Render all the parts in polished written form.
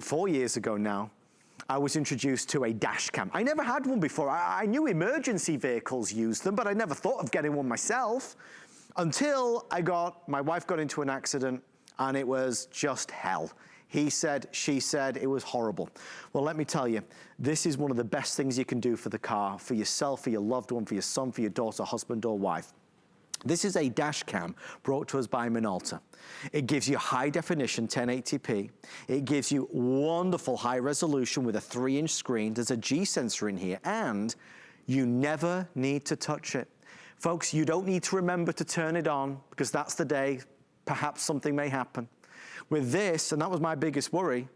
4 years ago now, I was introduced to a dash cam. I never had one before. I knew emergency vehicles used them, but I never thought of getting one myself until my wife got into an accident and it was just hell. He said, she said, it was horrible. Well, let me tell you, this is one of the best things you can do for the car, for yourself, for your loved one, for your son, for your daughter, husband or wife. This is a dash cam brought to us by Minolta. It gives you high definition 1080p. It gives you wonderful high resolution with a 3-inch screen. There's a G sensor in here and you never need to touch it. Folks, you don't need to remember to turn it on because that's the day perhaps something may happen. With this, and that was my biggest worry,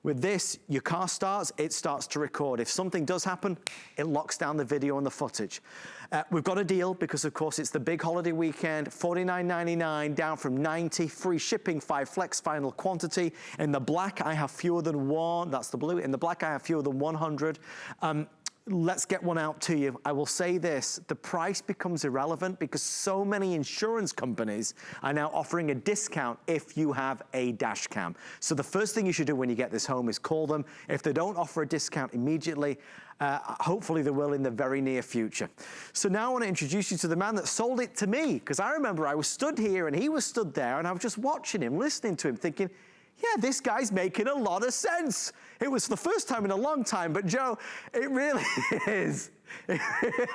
with this, your car starts, it starts to record. If something does happen, it locks down the video and the footage. We've got a deal because, of course, it's the big holiday weekend, $49.99 down from $90, free shipping, 5 flex final quantity. In the black, I have fewer than one. That's the blue. In the black, I have fewer than 100. Let's get one out to you. I will say this, the price becomes irrelevant because so many insurance companies are now offering a discount if you have a dash cam. So the first thing you should do when you get this home is call them. If they don't offer a discount immediately, hopefully they will in the very near future. So now I want to introduce you to the man that sold it to me, because I remember I was stood here and he was stood there and I was just watching him, listening to him, thinking, yeah, this guy's making a lot of sense. It was the first time in a long time, but Joe, it really is. It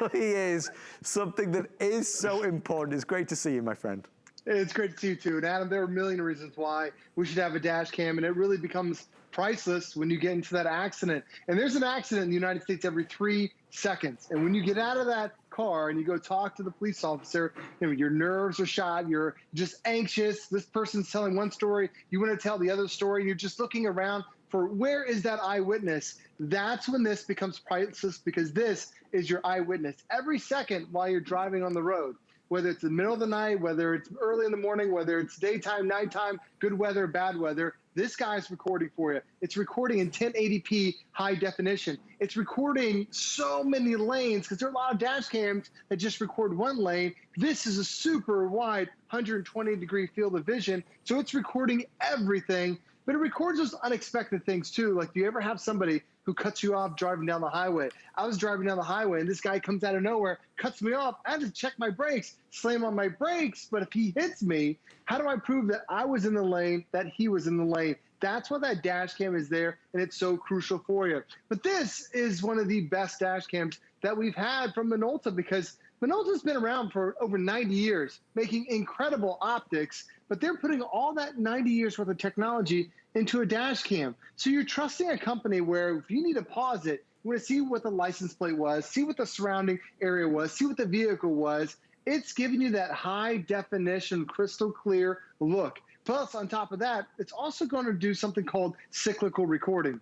really is something that is so important. It's great to see you, my friend. It's great to see you too. And Adam, there are a million reasons why we should have a dash cam, and it really becomes priceless when you get into that accident. And there's an accident in the United States every 3 seconds. And when you get out of that car and you go talk to the police officer, you know, your nerves are shot, you're just anxious. This person's telling one story, you want to tell the other story, and you're just looking around for where is that eyewitness. That's when this becomes priceless, because this is your eyewitness. Every second while you're driving on the road, whether it's the middle of the night, whether it's early in the morning, whether it's daytime, nighttime, good weather, bad weather, this guy's recording for you. It's recording in 1080p high definition. It's recording so many lanes, because there are a lot of dash cams that just record one lane. This is a super wide 120-degree field of vision, so it's recording everything. But it records those unexpected things too. Like, do you ever have somebody who cuts you off driving down the highway? I was driving down the highway and this guy comes out of nowhere, cuts me off. I had to check my brakes, slam on my brakes. But if he hits me, how do I prove that I was in the lane, that he was in the lane? That's why that dash cam is there, and it's so crucial for you. But this is one of the best dash cams that we've had from Minolta, because Minolta's been around for over 90 years, making incredible optics, but they're putting all that 90 years worth of technology into a dash cam. So you're trusting a company where if you need to pause it, you want to see what the license plate was, see what the surrounding area was, see what the vehicle was. It's giving you that high definition, crystal clear look. Plus, on top of that, it's also going to do something called cyclical recording.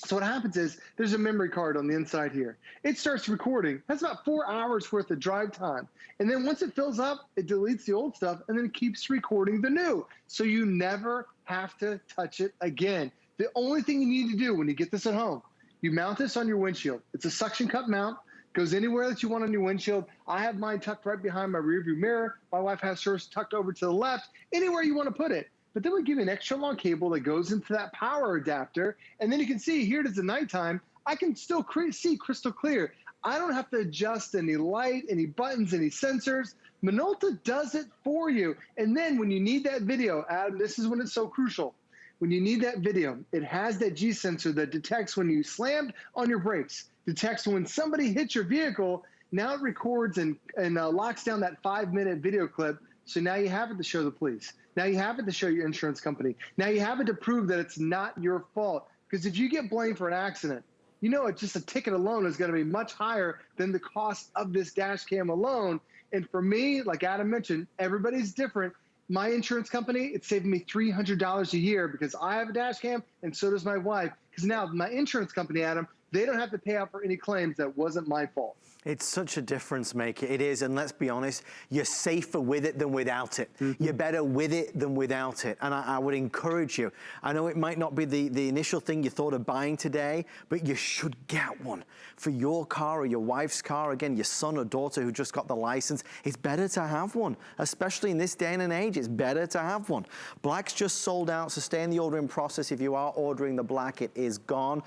So what happens is there's a memory card on the inside here. It starts recording. That's about 4 hours worth of drive time. And then once it fills up, it deletes the old stuff and then it keeps recording the new. So you never have to touch it again. The only thing you need to do when you get this at home, you mount this on your windshield. It's a suction cup mount. Goes anywhere that you want on your windshield. I have mine tucked right behind my rearview mirror. My wife has hers tucked over to the left. Anywhere you want to put it. But then we give you an extra long cable that goes into that power adapter. And then you can see here it is at nighttime. I can still see crystal clear. I don't have to adjust any light, any buttons, any sensors. Minolta does it for you. And then when you need that video, Adam, this is when it's so crucial. When you need that video, it has that G sensor that detects when you slammed on your brakes, detects when somebody hits your vehicle. Now it records and locks down that 5-minute video clip. So now you have it to show the police. Now you have it to show your insurance company. Now you have it to prove that it's not your fault. Because if you get blamed for an accident, you know it's just a ticket alone is going to be much higher than the cost of this dash cam alone. And for me, like Adam mentioned, everybody's different. My insurance company, it's saving me $300 a year because I have a dash cam and so does my wife. Because now my insurance company, Adam, they don't have to pay out for any claims that wasn't my fault. It's such a difference maker, it is, and let's be honest, you're safer with it than without it. You're better with it than without it, and I would encourage you. I know it might not be the initial thing you thought of buying today, but you should get one for your car or your wife's car, again, your son or daughter who just got the license. It's better to have one, especially in this day and age, it's better to have one. Black's just sold out, so stay in the ordering process. If you are ordering the black, it is gone.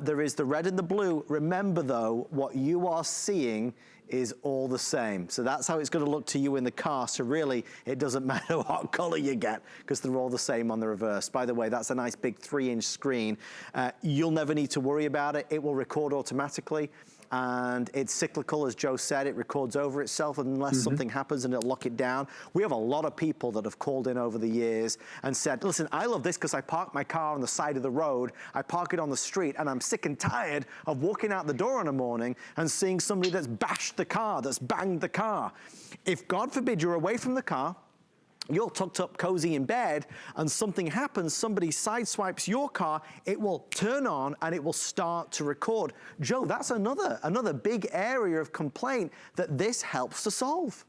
There is the red and the blue. Remember though, what you are seeing is all the same. So that's how it's going to look to you in the car. So really, it doesn't matter what color you get because they're all the same on the reverse. By the way, that's a nice big 3-inch screen. You'll never need to worry about it. It will record automatically. And it's cyclical, as Joe said, it records over itself unless something happens and it'll lock it down. We have a lot of people that have called in over the years and said, listen, I love this because I park my car on the side of the road, I park it on the street, and I'm sick and tired of walking out the door in the morning and seeing somebody that's bashed the car, that's banged the car. If, God forbid, you're away from the car, you're tucked up cozy in bed and something happens, somebody sideswipes your car, it will turn on and it will start to record. Joe, that's another big area of complaint that this helps to solve.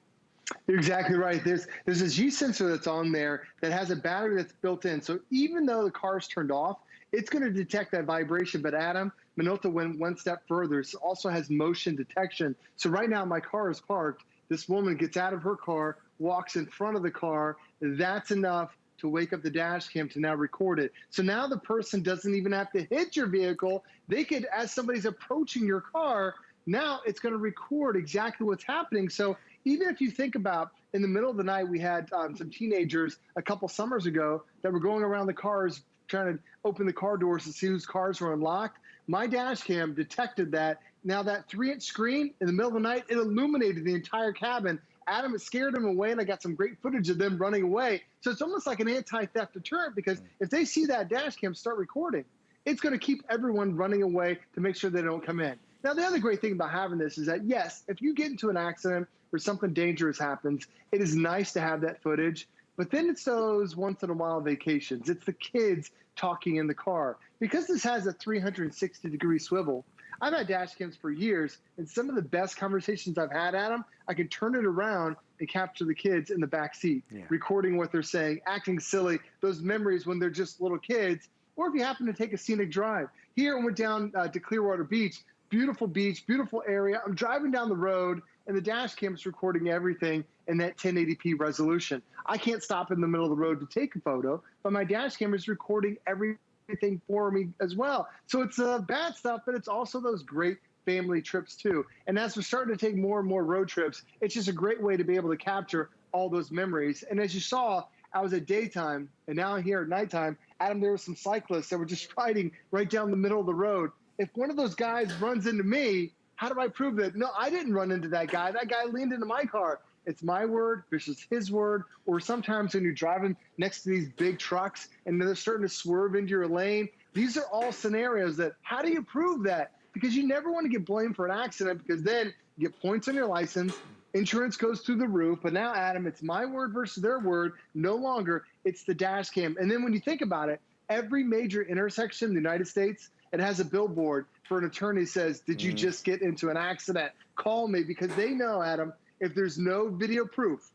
You're exactly right. There's this G sensor that's on there that has a battery that's built in. So even though the car's turned off, it's going to detect that vibration. But Adam, Minolta went one step further. It also has motion detection. So right now my car is parked. This woman gets out of her car, walks in front of the car. That's enough to wake up the dash cam to now record it. So now the person doesn't even have to hit your vehicle. They could, as somebody's approaching your car, now it's going to record exactly what's happening. So even if you think about in the middle of the night, we had some teenagers a couple summers ago that were going around the cars trying to open the car doors to see whose cars were unlocked. My dash cam detected that. Now that 3-inch screen in the middle of the night, it illuminated the entire cabin. Adam, it scared them away, and I got some great footage of them running away. So it's almost like an anti-theft deterrent because if they see that dash cam start recording, it's going to keep everyone running away to make sure they don't come in. Now, the other great thing about having this is that, yes, if you get into an accident or something dangerous happens, it is nice to have that footage. But then it's those once-in-a-while vacations. It's the kids talking in the car. Because this has a 360-degree swivel, I've had dash cams for years, and some of the best conversations I've had, Adam, I can turn it around and capture the kids in the back seat, recording what they're saying, acting silly, those memories when they're just little kids, or if you happen to take a scenic drive. Here, I went down to Clearwater Beach, beautiful area. I'm driving down the road, and the dash cam is recording everything in that 1080p resolution. I can't stop in the middle of the road to take a photo, but my dash cam is recording everything for me as well. So it's bad stuff, but it's also those great family trips too. And as we're starting to take more and more road trips, it's just a great way to be able to capture all those memories. And as you saw, I was at daytime, and now here at nighttime, Adam, there were some cyclists that were just riding right down the middle of the road. If one of those guys runs into me, how do I prove that? No, I didn't run into that guy. That guy leaned into my car. It's my word versus his word. Or sometimes when you're driving next to these big trucks and they're starting to swerve into your lane, these are all scenarios that, how do you prove that? Because you never want to get blamed for an accident, because then you get points on your license, insurance goes through the roof. But now, Adam, it's my word versus their word. No longer, it's the dash cam. And then when you think about it, every major intersection in the United States, it has a billboard for an attorney says, did you just get into an accident? Call me, because they know, Adam, if there's no video proof,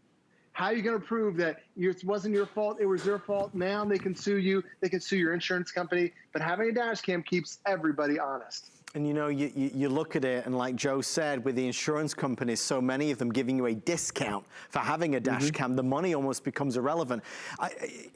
how are you going to prove that it wasn't your fault, it was their fault? Now they can sue you, they can sue your insurance company, but having a dash cam keeps everybody honest. And you know, you look at it, and like Joe said, with the insurance companies, so many of them giving you a discount for having a dash cam, the money almost becomes irrelevant.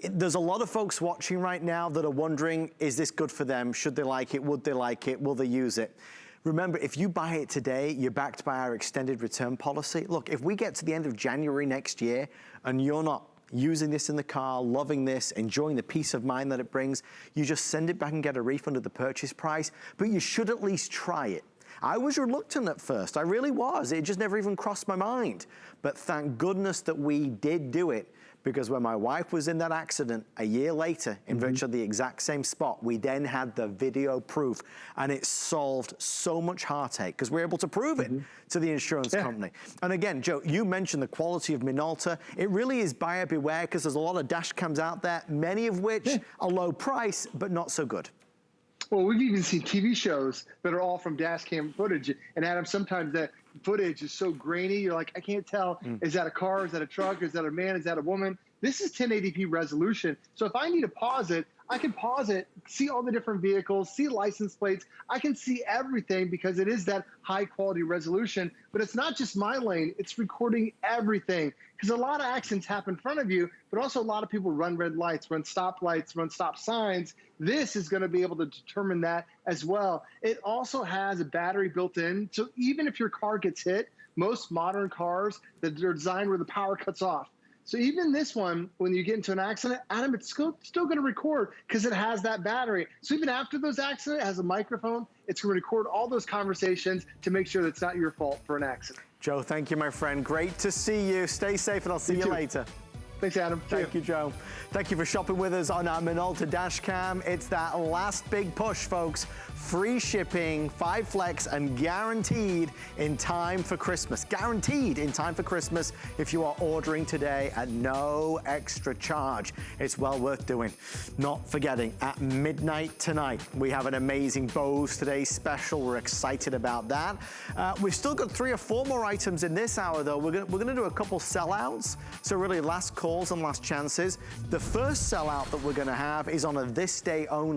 There's a lot of folks watching right now that are wondering, is this good for them? Should they like it? Would they like it? Will they use it? Remember, if you buy it today, you're backed by our extended return policy. Look, if we get to the end of January next year and you're not using this in the car, loving this, enjoying the peace of mind that it brings, you just send it back and get a refund of the purchase price, but you should at least try it. I was reluctant at first, I really was. It just never even crossed my mind. But thank goodness that we did do it, because when my wife was in that accident a year later in virtually the exact same spot, we then had the video proof, and it solved so much heartache because we're able to prove it to the insurance company. And again, Joe, you mentioned the quality of Minolta. It really is buyer beware, because there's a lot of dash cams out there, many of which are low price, but not so good. Well, we've even seen TV shows that are all from dash cam footage. And Adam, sometimes that footage is so grainy, you're like, I can't tell, is that a car, is that a truck, is that a man, is that a woman? This is 1080p resolution. So if I need to pause it, I can pause it, see all the different vehicles, see license plates. I can see everything because it is that high quality resolution. But it's not just my lane, it's recording everything. Because a lot of accidents happen in front of you, but also a lot of people run red lights, run stop lights, run stop signs. This is going to be able to determine that as well. It also has a battery built in. So even if your car gets hit, most modern cars, they're designed where the power cuts off. So even this one, when you get into an accident, Adam, it's still going to record because it has that battery. So even after those accidents, it has a microphone. It's going to record all those conversations to make sure that it's not your fault for an accident. Joe, thank you, my friend. Great to see you. Stay safe, and I'll see you later. Thanks, Adam. Thank you, Joe. Thank you for shopping with us on our Minolta dash cam. It's that last big push, folks. Free shipping, 5 flex, and guaranteed in time for Christmas. Guaranteed in time for Christmas if you are ordering today at no extra charge. It's well worth doing. Not forgetting, at midnight tonight, we have an amazing Bose Today special. We're excited about that. We've still got 3 or 4 more items in this hour, though. We're gonna do a couple sellouts, so really last calls and last chances. The first sellout that we're gonna have is on a this day only.